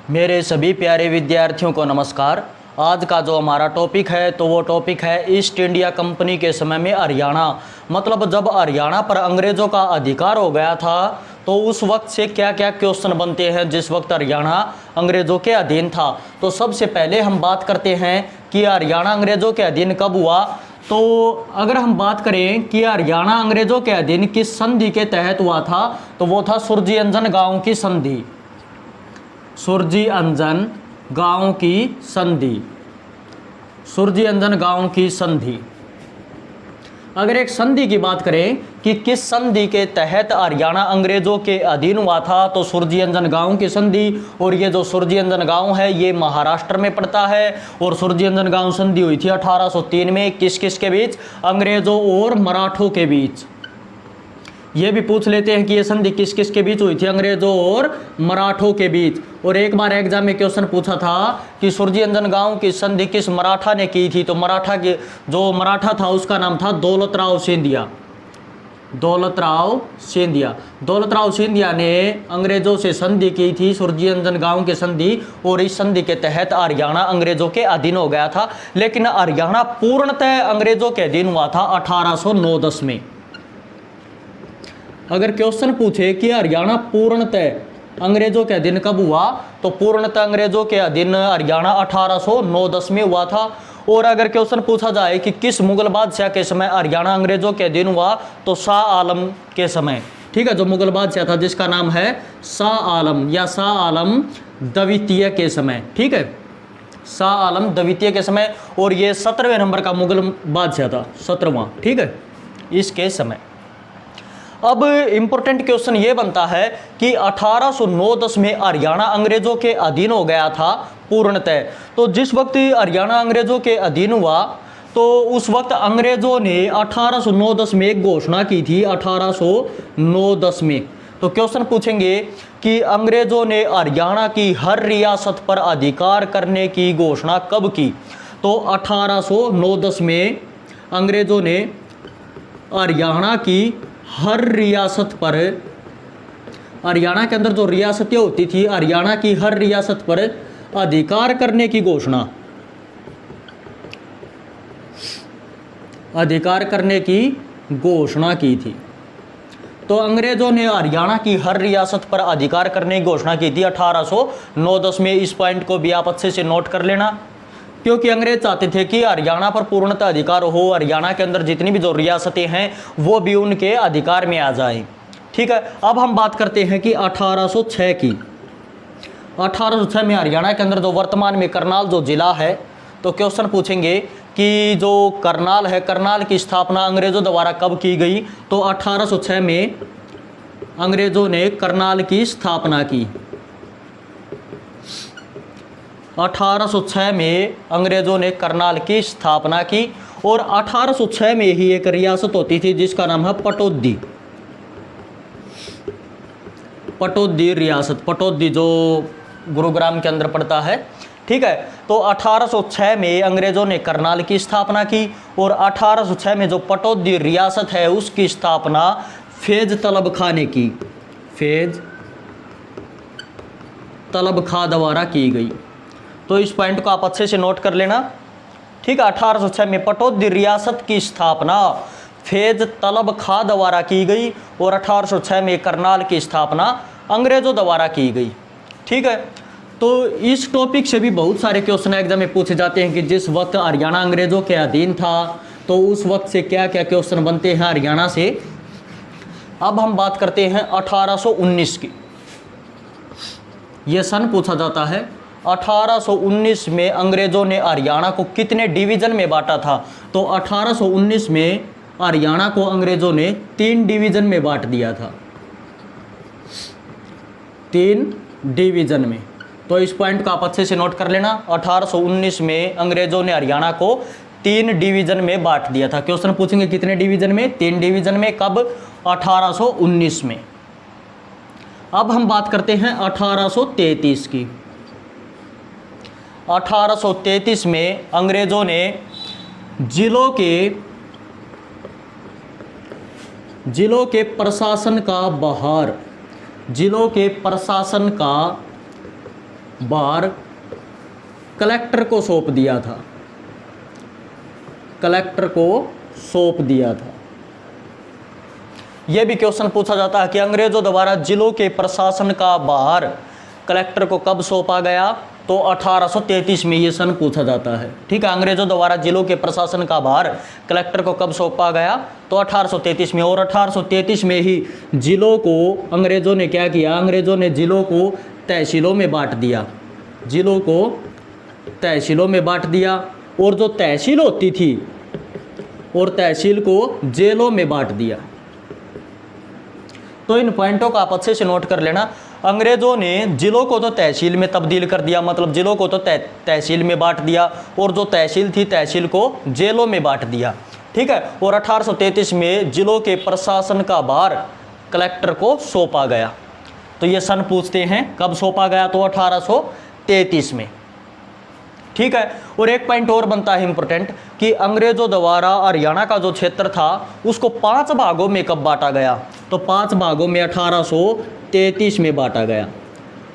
मेरे सभी प्यारे विद्यार्थियों को नमस्कार। आज का जो हमारा टॉपिक है तो वो टॉपिक है ईस्ट इंडिया कंपनी के समय में हरियाणा, मतलब जब हरियाणा पर अंग्रेज़ों का अधिकार हो गया था तो उस वक्त से क्या क्या क्वेश्चन बनते हैं जिस वक्त हरियाणा अंग्रेज़ों के अधीन था। तो सबसे पहले हम बात करते हैं कि हरियाणा अंग्रेज़ों के अधीन कब हुआ। तो अगर हम बात करें कि हरियाणा अंग्रेज़ों के अधीन किस संधि के तहत हुआ था तो वो था सुरजी अंजन गाँव की संधि। सुरजी अंजन गाँव की संधि, सुरजी अंजन गाँव की संधि। अगर एक संधि की बात करें कि किस संधि के तहत हरियाणा अंग्रेजों के अधीन हुआ था तो सुरजी अंजन गाँव की संधि। और ये जो सुरजी अंजन गाँव है ये महाराष्ट्र में पड़ता है और सुरजी अंजन गाँव संधि हुई थी 1803 में। किस किस के बीच? अंग्रेजों और मराठों के बीच। ये भी पूछ लेते हैं कि ये संधि किस किस के बीच हुई थी? अंग्रेजों और मराठों के बीच। और एक बार एग्जाम में क्वेश्चन पूछा था कि सुरजी अंजन गाँव की संधि किस मराठा ने की थी, तो मराठा के जो मराठा था उसका नाम था दौलतराव सिंधिया। दौलतराव सिंधिया, दौलतराव सिंधिया ने अंग्रेजों से संधि की थी, सुरजी अंजन गाँव की संधि। और इस संधि के तहत हरियाणा अंग्रेजों के अधीन हो गया था। लेकिन हरियाणा पूर्णतः अंग्रेजों के अधीन हुआ था 1809-10 में। अगर क्वेश्चन पूछे कि हरियाणा पूर्णतः अंग्रेजों के अधीन कब हुआ तो पूर्णतः अंग्रेजों के अधीन हरियाणा 1809-10 में हुआ था। और अगर क्वेश्चन पूछा जाए कि किस मुगल बादशाह के समय हरियाणा अंग्रेजों के अधीन हुआ तो शाह आलम के समय। ठीक है, जो मुगल बादशाह था जिसका नाम है शाह आलम या शाह आलम द्वितीय के समय। ठीक है, शाह आलम द्वितीय के समय। और ये 17वें नंबर का मुगल बादशाह था, 17वां। ठीक है, इसके समय। अब इम्पोर्टेंट क्वेश्चन ये बनता है कि 1809-10 में हरियाणा अंग्रेजों के अधीन हो गया था पूर्णतः। तो जिस वक्त हरियाणा अंग्रेजों के अधीन हुआ तो उस वक्त अंग्रेजों ने 1809-10 में एक घोषणा की थी। 1809-10 में तो क्वेश्चन पूछेंगे कि अंग्रेजों ने हरियाणा की हर रियासत पर अधिकार करने की घोषणा कब की। तो 1809-10 में अंग्रेजों ने हरियाणा की हर रियासत पर, हरियाणा के अंदर जो रियासतें होती थी, हरियाणा की हर रियासत पर अधिकार करने की घोषणा, अधिकार करने की घोषणा की थी। तो अंग्रेजों ने हरियाणा की हर रियासत पर अधिकार करने की घोषणा की थी 1809-10 में। इस पॉइंट को भी आप अच्छे से नोट कर लेना, क्योंकि अंग्रेज चाहते थे कि हरियाणा पर पूर्णतः अधिकार हो, हरियाणा के अंदर जितनी भी जो रियासतें हैं वो भी उनके अधिकार में आ जाएं। ठीक है, अब हम बात करते हैं कि 1806 की। 1806 में हरियाणा के अंदर जो वर्तमान में करनाल जो जिला है, तो क्वेश्चन पूछेंगे कि जो करनाल है, करनाल की स्थापना अंग्रेजों द्वारा कब की गई। तो 1806 में अंग्रेजों ने करनाल की स्थापना की। 1806 में अंग्रेजों ने करनाल की स्थापना की। और 1806 में ही एक रियासत होती थी जिसका नाम है पटौदी। पटौदी रियासत, पटौदी जो गुरुग्राम के अंदर पड़ता है। ठीक है, तो 1806 में अंग्रेजों ने करनाल की स्थापना की। और 1806 में जो पटौदी रियासत है उसकी स्थापना फैज तलब खां ने की, फैज तलब खां द्वारा की गई। तो इस पॉइंट को आप अच्छे से नोट कर लेना। ठीक है, 1806 में पटौदी रियासत की स्थापना फैज तलब खां द्वारा की गई और 1806 में करनाल की स्थापना अंग्रेजों द्वारा की गई। ठीक है, तो इस टॉपिक से भी बहुत सारे क्वेश्चन एग्जाम में पूछे जाते हैं कि जिस वक्त हरियाणा अंग्रेजों के अधीन था तो उस वक्त से क्या क्या क्वेश्चन बनते हैं हरियाणा से। अब हम बात करते हैं 1819 की। यह सन पूछा जाता है। 1819 में अंग्रेजों ने हरियाणा को कितने डिवीज़न में बांटा था। तो 1819 में हरियाणा को अंग्रेजों ने 3 डिवीज़न में बांट दिया था, 3 डिवीज़न में। तो इस पॉइंट को आप अच्छे से नोट कर लेना। 1819 में अंग्रेजों ने हरियाणा को 3 डिवीज़न में बांट दिया था। क्वेश्चन पूछेंगे कितने डिवीज़न में? 3 डिवीज़न में। कब? 1819 में। अब हम बात करते हैं 1833 की। 1833 में अंग्रेजों ने जिलों के प्रशासन का बार कलेक्टर को सौंप दिया था, कलेक्टर को सौंप दिया था। यह भी क्वेश्चन पूछा जाता है कि अंग्रेजों द्वारा जिलों के प्रशासन का भार कलेक्टर को कब सौंपा गया, तो 1833 में ये सन पूछा जाता है। ठीक है, अंग्रेजों द्वारा जिलों के प्रशासन का भार कलेक्टर को कब सौंपा गया, तो 1833 में। और 1833 में ही जिलों को अंग्रेजों ने क्या किया, अंग्रेजों ने जिलों को तहसीलों में बांट दिया, जिलों को तहसीलों में बांट दिया। और जो तहसील होती थी और तहसील को जेलों में बांट दिया। तो इन पॉइंटों को आप अच्छे से नोट कर लेना। अंग्रेजों ने जिलों को तो तहसील में तब्दील कर दिया, मतलब जिलों को तो तहसील में बांट दिया, और जो तहसील थी तहसील को जेलों में बांट दिया। ठीक है, और 1833 में जिलों के प्रशासन का भार कलेक्टर को सौंपा गया। तो ये सन पूछते हैं कब सौंपा गया, तो 1833 में। ठीक है, और एक पॉइंट और बनता है इंपॉर्टेंट कि अंग्रेजों द्वारा हरियाणा का जो क्षेत्र था उसको 5 भागों में कब बांटा गया, तो 5 भागों में 1833 में बांटा गया।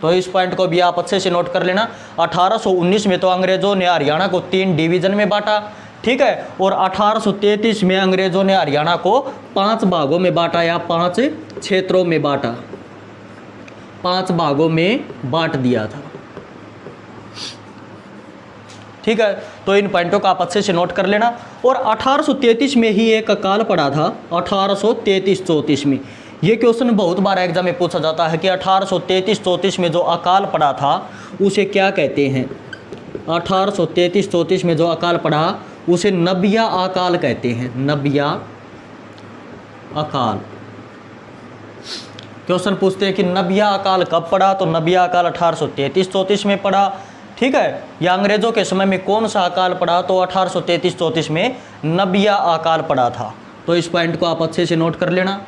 तो इस पॉइंट को भी आप अच्छे से नोट कर लेना। 1819 में तो अंग्रेजों ने हरियाणा को 3 डिवीजन में बांटा। ठीक है, और 1833 में अंग्रेजों ने हरियाणा को 5 भागों में बांटा, या 5 क्षेत्रों में बांटा, 5 भागों में बांट दिया था। ठीक है, तो इन पॉइंटों का आप अच्छे से नोट कर लेना। और 1833 में ही एक अकाल पड़ा था, 1833-34 में। ये क्वेश्चन बहुत बार एग्जाम में पूछा जाता है कि 1833-34 में जो अकाल पड़ा था उसे क्या कहते हैं। 1833-34 में जो अकाल पड़ा उसे नबिया अकाल कहते हैं, नबिया अकाल। क्वेश्चन पूछते हैं कि नबिया अकाल कब पड़ा, तो नबिया अकाल 1833-34 में पड़ा। ठीक है, या अंग्रेजों के समय में कौन सा अकाल पड़ा, तो 1833-34 में नबिया अकाल पड़ा था। तो इस पॉइंट को आप अच्छे से नोट कर लेना।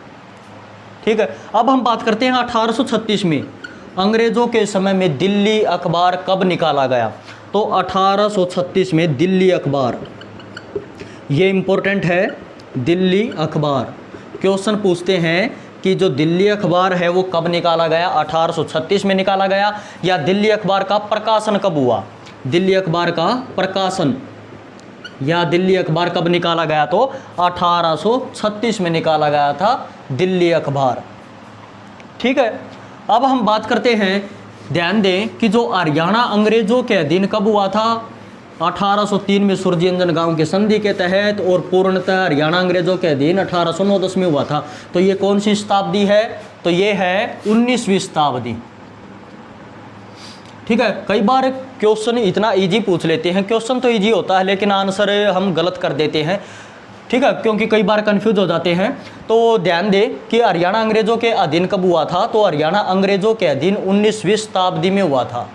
ठीक है, अब हम बात करते हैं 1836 में अंग्रेजों के समय में दिल्ली अखबार कब निकाला गया, तो 1836 में दिल्ली अखबार, ये इंपॉर्टेंट है, दिल्ली अखबार। क्वेश्चन पूछते हैं कि जो दिल्ली अखबार है वो कब निकाला गया, 1836 में निकाला गया, या दिल्ली अखबार का प्रकाशन कब हुआ, दिल्ली अखबार का प्रकाशन या दिल्ली अखबार कब निकाला गया, तो 1836 में निकाला गया था दिल्ली अखबार। ठीक है, अब हम बात करते हैं, ध्यान दें कि जो हरियाणा अंग्रेजों के अधीन कब हुआ था, 1803 में सूरजयंजन गांव के संधि के तहत, और पूर्णतः हरियाणा अंग्रेजों के अधीन 1809-10 में हुआ था। तो ये कौन सी शताब्दी है, तो ये है 19वीं शताब्दी। ठीक है, कई बार क्वेश्चन इतना इजी पूछ लेते हैं, क्वेश्चन तो इजी होता है लेकिन आंसर हम गलत कर देते हैं। ठीक है, क्योंकि कई बार कंफ्यूज हो जाते हैं। तो ध्यान दें कि हरियाणा अंग्रेजों के अधीन कब हुआ था, तो हरियाणा अंग्रेजों के अधीन 19वीं शताब्दी में हुआ था।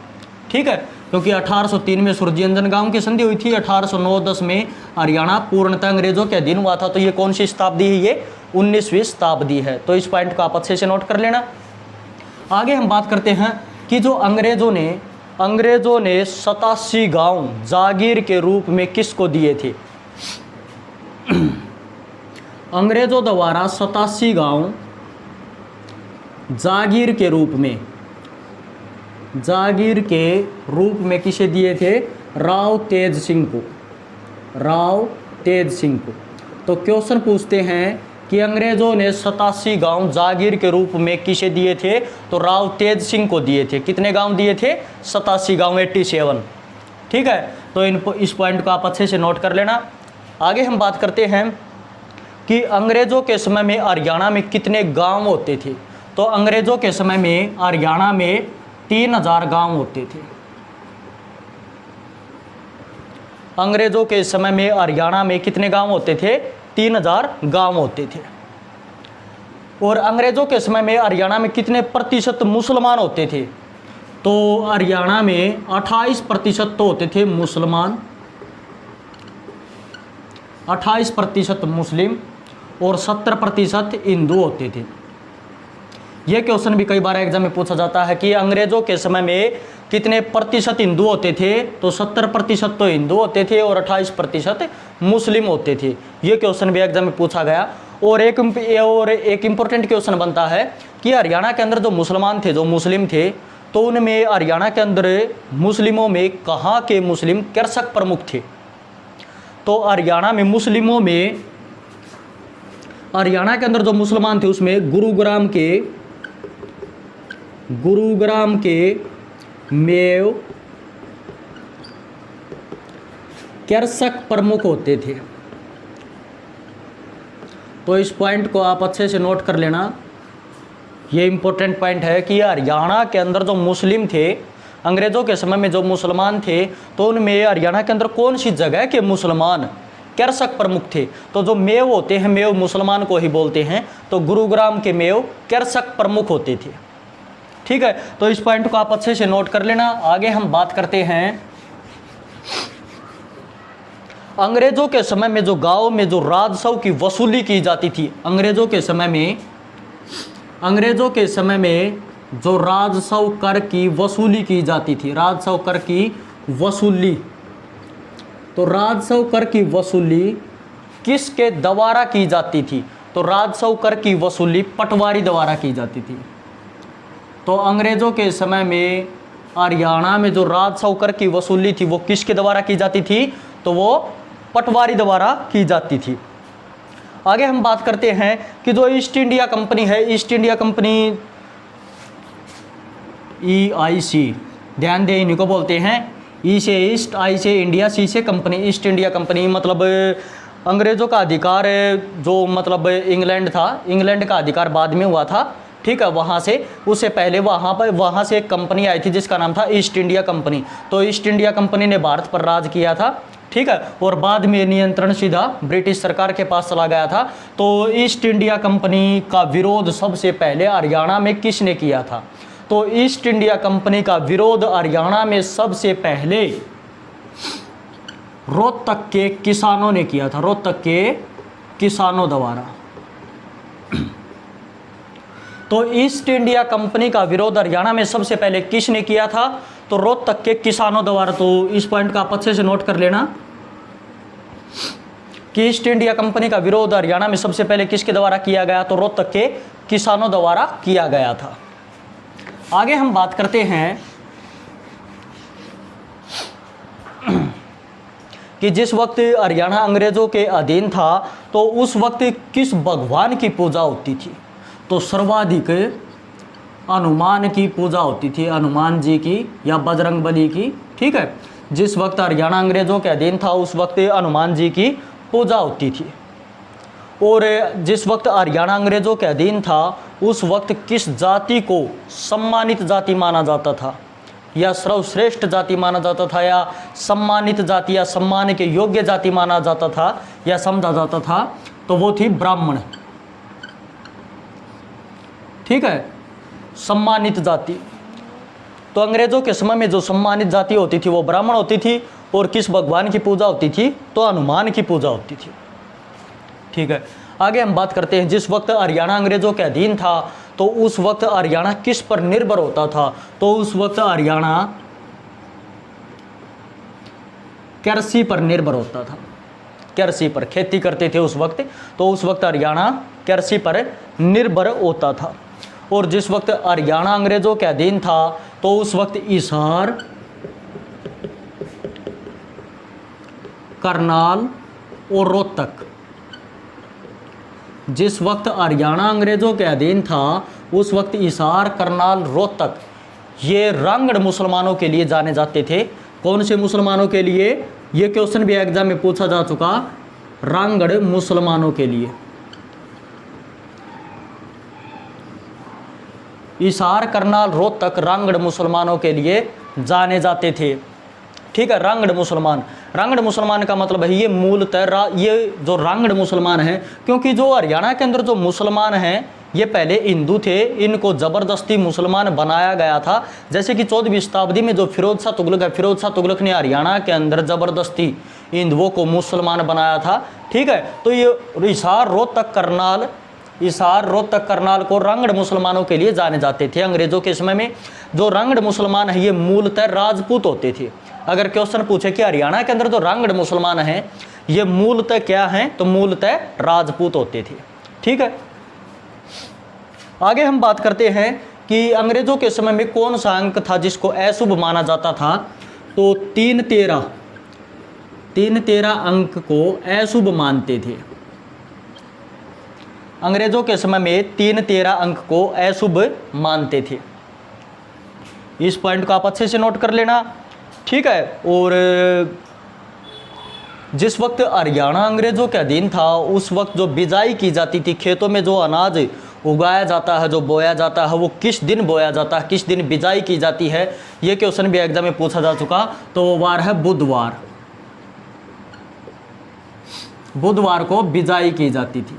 ठीक है, क्योंकि 1803 में सूरजयंजन गांव की संधि हुई थी, 1809-10 में हरियाणा पूर्णतः अंग्रेजों के अधीन हुआ था। तो ये कौन सी शताब्दी है, ये 19वीं शताब्दी है। तो इस पॉइंट को आप अच्छे से नोट कर लेना। आगे हम बात करते हैं कि जो अंग्रेजों ने 87 गांव जागीर के रूप में किसको दिए थे। अंग्रेजों द्वारा 87 गांव जागीर के रूप में किसे दिए थे, राव तेज सिंह को। तो क्वेश्चन पूछते हैं कि अंग्रेजों ने 87 गांव जागीर के रूप में किसे दिए थे, तो राव तेज सिंह को दिए थे। कितने गांव दिए थे, 87 गांव, 87। ठीक है, तो इस पॉइंट को आप अच्छे से नोट कर लेना। आगे हम बात करते हैं कि अंग्रेजों के समय में हरियाणा में कितने गांव होते थे। तो अंग्रेजों के समय में हरियाणा में 3000 गांव होते थे। अंग्रेजों के समय में हरियाणा में कितने गांव होते थे, 3000 गांव होते थे। और अंग्रेजों के समय में हरियाणा में कितने प्रतिशत मुसलमान होते थे, तो हरियाणा में 28% तो होते थे मुसलमान, 28% मुस्लिम और 70% हिंदू होते थे। यह क्वेश्चन भी कई बार एग्जाम में पूछा जाता है कि अंग्रेजों के समय में कितने प्रतिशत हिंदू होते थे, तो 70% तो हिंदू होते थे और 28% मुस्लिम होते थे। ये क्वेश्चन भी एग्जाम में पूछा गया। और एक इम्पोर्टेंट क्वेश्चन बनता है कि हरियाणा के अंदर जो मुसलमान थे, जो मुस्लिम थे, तो उनमें हरियाणा के अंदर मुस्लिमों में कहाँ के मुस्लिम कृषक प्रमुख थे? तो हरियाणा में मुस्लिमों में, हरियाणा के अंदर जो मुसलमान थे उसमें गुरुग्राम के मेव कृषक प्रमुख होते थे। तो इस पॉइंट को आप अच्छे से नोट कर लेना, ये इंपॉर्टेंट पॉइंट है कि हरियाणा के अंदर जो मुस्लिम थे, अंग्रेज़ों के समय में जो मुसलमान थे, तो उनमें हरियाणा के अंदर कौन सी जगह के मुसलमान कृषक प्रमुख थे? तो जो मेव होते हैं, मेव मुसलमान को ही बोलते हैं, तो गुरुग्राम के मेव कृषक प्रमुख होते थे। ठीक है, तो इस पॉइंट को आप अच्छे से नोट कर लेना। आगे हम बात करते हैं, अंग्रेज़ों के समय में जो गाँव में जो राजस्व की वसूली की जाती थी, अंग्रेज़ों के समय में जो राजस्व कर की वसूली की जाती थी, राजस्व कर की वसूली, तो राजस्व कर की वसूली किसके द्वारा की जाती थी? तो राजस्व कर की वसूली पटवारी द्वारा की जाती थी। तो अंग्रेज़ों के समय में हरियाणा में जो राजस्व कर की वसूली थी वो किसके द्वारा की जाती थी? तो वो पटवारी द्वारा की जाती थी। आगे हम बात करते हैं कि जो ईस्ट इंडिया कंपनी है, ईस्ट इंडिया कंपनी EIC, ध्यान दें, इन्हीं को बोलते हैं ई से ईस्ट, आई से इंडिया, सी से कंपनी। ईस्ट इंडिया कंपनी मतलब अंग्रेज़ों का अधिकार जो मतलब इंग्लैंड था, इंग्लैंड का अधिकार बाद में हुआ था। ठीक है, वहाँ से, उससे पहले वहाँ से एक कंपनी आई थी जिसका नाम था ईस्ट इंडिया कंपनी। तो ईस्ट इंडिया कंपनी ने भारत पर राज किया था। ठीक है, और बाद में नियंत्रण सीधा ब्रिटिश सरकार के पास चला गया था। तो ईस्ट इंडिया कंपनी का विरोध सबसे पहले हरियाणा में किसने किया था? तो ईस्ट इंडिया कंपनी का विरोध हरियाणा में सबसे पहले रोहतक के किसानों ने किया था, रोहतक के किसानों द्वारा। तो ईस्ट इंडिया कंपनी का विरोध हरियाणा में सबसे पहले किसने किया था? तो रोहतक के किसानों द्वारा। तो इस पॉइंट का आप अच्छे से नोट कर लेना कि ईस्ट इंडिया कंपनी का विरोध हरियाणा में सबसे पहले किसके द्वारा किया गया? तो रोहतक के किसानों द्वारा किया गया था। आगे हम बात करते हैं कि जिस वक्त हरियाणा अंग्रेजों के अधीन था तो उस वक्त किस भगवान की पूजा होती थी? तो सर्वाधिक हनुमान की पूजा होती थी, हनुमान जी की या बजरंगबली की। ठीक है, जिस वक्त हरियाणा अंग्रेजों के अधीन था उस वक्त हनुमान जी की पूजा होती थी। और जिस वक्त हरियाणा अंग्रेजों के अधीन था उस वक्त किस जाति को सम्मानित जाति माना जाता था, या सर्वश्रेष्ठ जाति माना जाता था, या सम्मानित जाति या सम्मान के योग्य जाति माना जाता था या समझा जाता था? तो वो थी ब्राह्मण। ठीक है, सम्मानित जाति। तो अंग्रेजों के समय में जो सम्मानित जाति होती थी वो ब्राह्मण होती थी। और किस भगवान की पूजा होती थी? तो हनुमान की पूजा होती थी। ठीक है, आगे हम बात करते हैं, जिस वक्त हरियाणा अंग्रेजों के अधीन था तो उस वक्त हरियाणा किस पर निर्भर होता था? तो उस वक्त हरियाणा कृषि पर निर्भर होता था, कृषि पर खेती करते थे उस वक्त। तो उस वक्त हरियाणा कृषि पर निर्भर होता था। और जिस वक्त हरियाणा अंग्रेजों के अधीन था तो उस वक्त हिसार, करनाल और रोहतक, जिस वक्त हरियाणा अंग्रेजों के अधीन था उस वक्त हिसार, करनाल, रोहतक ये रांगड़ मुसलमानों के लिए जाने जाते थे। कौन से मुसलमानों के लिए? ये क्वेश्चन भी एग्जाम में पूछा जा चुका, रांगड़ मुसलमानों के लिए। हिसार, करनाल, रोहतक रांगड़ मुसलमानों के लिए जाने जाते थे। ठीक है, रांगड़ मुसलमान, रांगड़ मुसलमान का मतलब है ये मूलतः ये जो रांगड़ मुसलमान हैं, क्योंकि जो हरियाणा के अंदर जो मुसलमान हैं ये पहले हिंदू थे, इनको ज़बरदस्ती मुसलमान बनाया गया था। जैसे कि 14वीं शताब्दी में जो फिरोज शाह तुगलक है, फिरोज शाह तुगलक ने हरियाणा के अंदर ज़बरदस्ती हिंदुओं को मुसलमान बनाया था। ठीक है, तो ये हिसार, रोहतक, करनाल, हिसार, रोहतक, करनाल को रांगड़ मुसलमानों के लिए जाने जाते थे। अंग्रेज़ों के समय में जो रांगड़ मुसलमान है ये मूलतः राजपूत होते थे। अगर क्वेश्चन पूछे कि हरियाणा के अंदर जो रांगड़ मुसलमान हैं ये मूलतः क्या हैं, तो मूलतः राजपूत होते थे। ठीक है, आगे हम बात करते हैं कि अंग्रेजों के समय में कौन सा अंक था जिसको अशुभ माना जाता था। तो 313 अंक को अशुभ मानते थे। अंग्रेजों के समय में 313 अंक को अशुभ मानते थे। इस पॉइंट को आप अच्छे से नोट कर लेना, ठीक है। और जिस वक्त हरियाणा अंग्रेजों के अधीन था उस वक्त जो बिजाई की जाती थी, खेतों में जो अनाज उगाया जाता है, जो बोया जाता है, वो किस दिन बोया जाता है, किस दिन बिजाई की जाती है, ये क्वेश्चन भी एग्जाम में पूछा जा चुका। तो वो वार है बुधवार। बुधवार को बिजाई की जाती थी,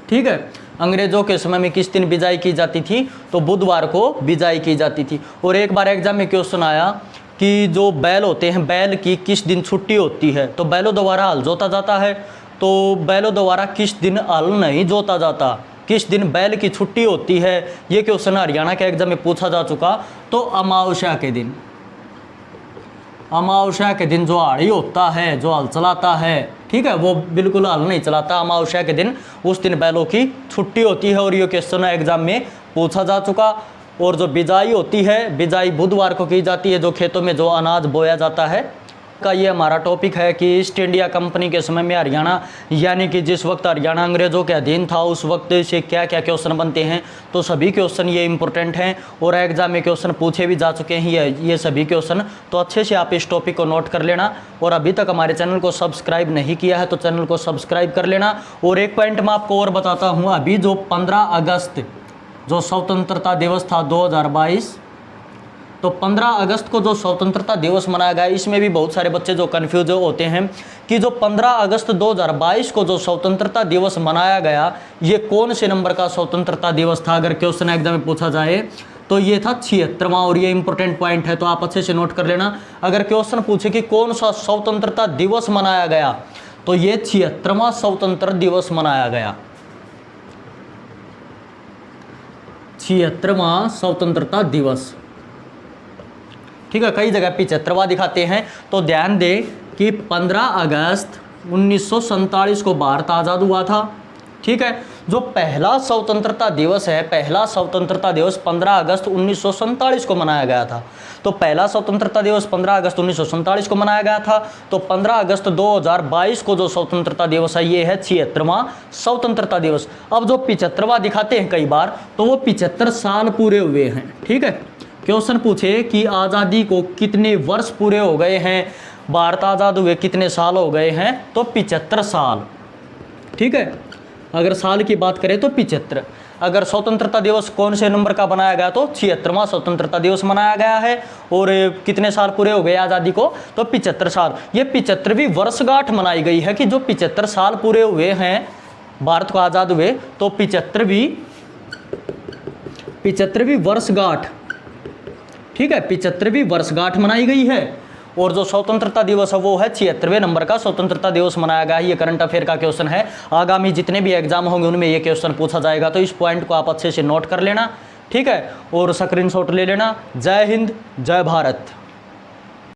ठीक है। अंग्रेजों के समय में किस दिन बिजाई की जाती थी, तो बुधवार को बिजाई की जाती थी। और एक बार एग्जाम में क्वेश्चन आया कि जो बैल होते हैं, बैल की किस दिन छुट्टी होती है, तो बैलों द्वारा हल जोता जाता है, तो बैलों द्वारा किस दिन हल नहीं जोता जाता, किस दिन बैल की छुट्टी होती है, ये क्वेश्चन हरियाणा के एग्जाम में पूछा जा चुका। तो अमावस्या के दिन, अमावस्या के दिन जो हाड़ी होता है, जो हल चलाता है, ठीक है, वो बिल्कुल हल नहीं चलाता। अमावस्या के दिन, उस दिन बैलों की छुट्टी होती है और ये क्वेश्चन एग्जाम में पूछा जा चुका। और जो बिजाई होती है, बिजाई बुधवार को की जाती है, जो खेतों में जो अनाज बोया जाता है का। ये हमारा टॉपिक है कि ईस्ट इंडिया कंपनी के समय में हरियाणा, यानी कि जिस वक्त हरियाणा अंग्रेजों के अधीन था उस वक्त से क्या क्या क्वेश्चन बनते हैं। तो सभी क्वेश्चन ये इंपॉर्टेंट हैं और एग्जाम में क्वेश्चन पूछे भी जा चुके हैं ये सभी क्वेश्चन। तो अच्छे से आप इस टॉपिक को नोट कर लेना। और अभी तक हमारे चैनल को सब्सक्राइब नहीं किया है तो चैनल को सब्सक्राइब कर लेना। और एक पॉइंट मैं आपको और बताता हूँ, अभी जो 15 अगस्त जो स्वतंत्रता दिवस था 2022, तो 15 अगस्त को जो स्वतंत्रता दिवस मनाया गया, इसमें भी बहुत सारे बच्चे जो कन्फ्यूज होते हैं कि जो 15 अगस्त 2022 को जो स्वतंत्रता दिवस मनाया गया, ये कौन से नंबर का स्वतंत्रता दिवस था। अगर क्वेश्चन एग्जाम में पूछा जाए तो ये था 76वां। और ये इंपॉर्टेंट पॉइंट है, तो आप अच्छे से नोट कर लेना। अगर क्वेश्चन पूछे कि कौन सा स्वतंत्रता दिवस मनाया गया, तो ये 76वां स्वतंत्र दिवस मनाया गया। 76वां स्वतंत्रता दिवस, ठीक है। कई जगह 75वां दिखाते हैं, तो ध्यान दें कि 15 अगस्त 1947 को भारत आज़ाद हुआ था, ठीक है। जो पहला स्वतंत्रता दिवस है, पहला स्वतंत्रता दिवस 15 अगस्त 1947 को मनाया गया था। तो पहला स्वतंत्रता दिवस 15 अगस्त 1947 को मनाया गया था। तो 15 अगस्त 2022 को जो स्वतंत्रता दिवस है, ये है 76वां स्वतंत्रता दिवस। अब जो 75वां दिखाते हैं कई बार, तो वो 75 साल पूरे हुए हैं, ठीक है। क्वेश्चन पूछे कि आज़ादी को कितने वर्ष पूरे हो गए हैं, भारत आज़ाद हुए कितने साल हो गए हैं, तो 75 साल, ठीक है। अगर साल की बात करें तो 75। अगर स्वतंत्रता दिवस कौन से नंबर का बनाया गया, तो 76वां स्वतंत्रता दिवस मनाया गया है। और कितने साल पूरे हो गए आज़ादी को, तो 75 साल। ये 75वीं वर्षगांठ मनाई गई है कि जो 75 साल पूरे हुए हैं भारत को आज़ाद हुए, तो 75वीं वर्षगांठ, ठीक है, 75वीं वर्षगांठ मनाई गई है। और जो स्वतंत्रता दिवस है वो है 76वें नंबर का स्वतंत्रता दिवस मनाया गया है। ये करंट अफेयर का क्वेश्चन है, आगामी जितने भी एग्जाम होंगे उनमें ये क्वेश्चन पूछा जाएगा। तो इस पॉइंट को आप अच्छे से नोट कर लेना, ठीक है, और स्क्रीनशॉट ले लेना। जय हिंद, जय भारत।